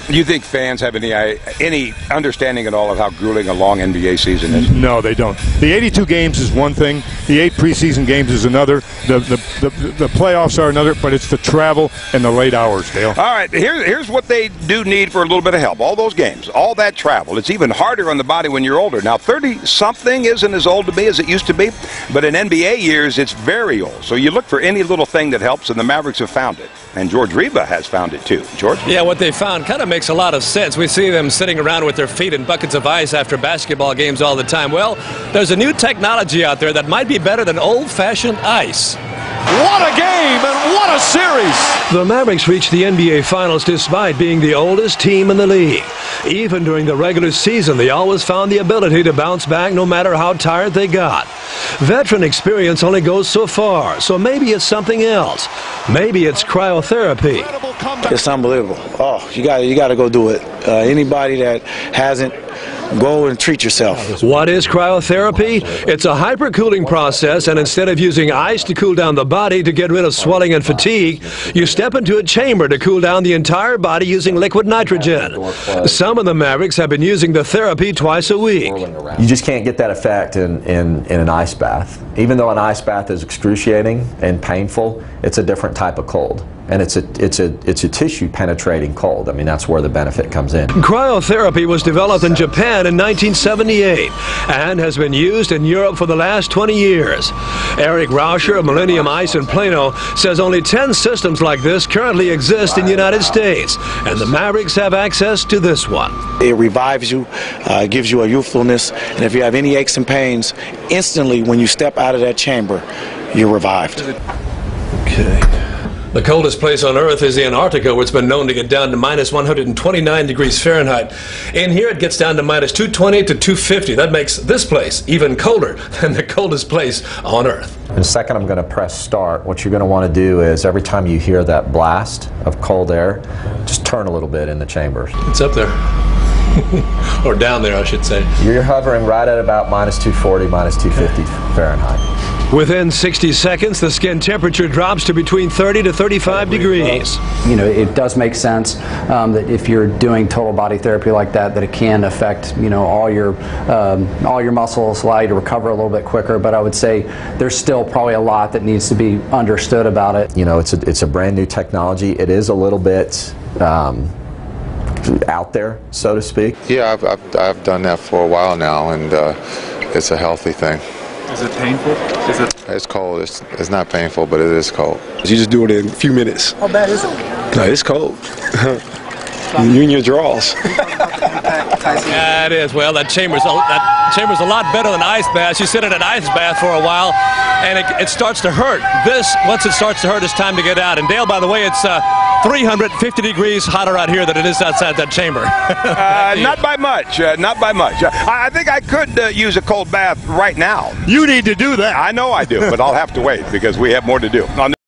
Do you think fans have any understanding at all of how grueling a long NBA season is? No, they don't. The 82 games is one thing. The 8 preseason games is another. The playoffs are another, but it's the travel and the late hours, Dale. All right, here's what they do need for a little bit of help. All those games, all that travel. It's even harder on the body when you're older. Now, 30-something isn't as old to me as it used to be, but in NBA years, it's very old. So you look for any little thing that helps, and the Mavericks have found it. And George Reba has found it too. George? Yeah, what they found kind of makes a lot of sense. We see them sitting around with their feet in buckets of ice after basketball games all the time. Well, there's a new technology out there that might be better than old-fashioned ice. What a game and what a series! The Mavericks reached the NBA Finals despite being the oldest team in the league. Even during the regular season, they always found the ability to bounce back no matter how tired they got. Veteran experience only goes so far, so maybe it's something else. Maybe it's cryotherapy. It's unbelievable. Oh, you got to go do it. Anybody that hasn't, go and treat yourself. What is cryotherapy? It's a hypercooling process, and instead of using ice to cool down the body to get rid of swelling and fatigue, you step into a chamber to cool down the entire body using liquid nitrogen. Some of the Mavericks have been using the therapy twice a week. You just can't get that effect in an ice bath. Even though an ice bath is excruciating and painful, it's a different type of cold. And it's a tissue penetrating cold. I mean, that's where the benefit comes in. Cryotherapy was developed in Japan in 1978 and has been used in Europe for the last 20 years. Eric Rauscher of Millennium Ice in Plano says only 10 systems like this currently exist in the United States, and the Mavericks have access to this one. It revives you, gives you a youthfulness, and if you have any aches and pains, instantly when you step out of that chamber, you're revived. Okay. The coldest place on Earth is Antarctica, where it's been known to get down to minus 129 degrees Fahrenheit. In here, it gets down to minus 220 to 250. That makes this place even colder than the coldest place on Earth. In a second, I'm going to press start. What you're going to want to do is every time you hear that blast of cold air, just turn a little bit in the chamber. It's up there. Or down there, I should say. You're hovering right at about minus 240, minus 250 Fahrenheit. Within 60 seconds, the skin temperature drops to between 30 to 35 degrees. You know, it does make sense that if you're doing total body therapy like that, that it can affect, you know, all your muscles, allow you to recover a little bit quicker. But I would say there's still probably a lot that needs to be understood about it. You know, it's a brand new technology. It is a little bit out there, so to speak. Yeah, I've done that for a while now, and it's a healthy thing. Is it painful? It's cold. It's not painful, but it is cold. You just do it in a few minutes. How bad is it? No, it's cold. You and your drawers. Yeah, it is. Well, that chamber's a lot better than ice baths. You sit in an ice bath for a while, and it starts to hurt. Once it starts to hurt, it's time to get out. And Dale, by the way, it's 350 degrees hotter out here than it is outside that chamber. Not by much. Not by much. I think I could use a cold bath right now. You need to do that. I know I do, but I'll have to wait because we have more to do.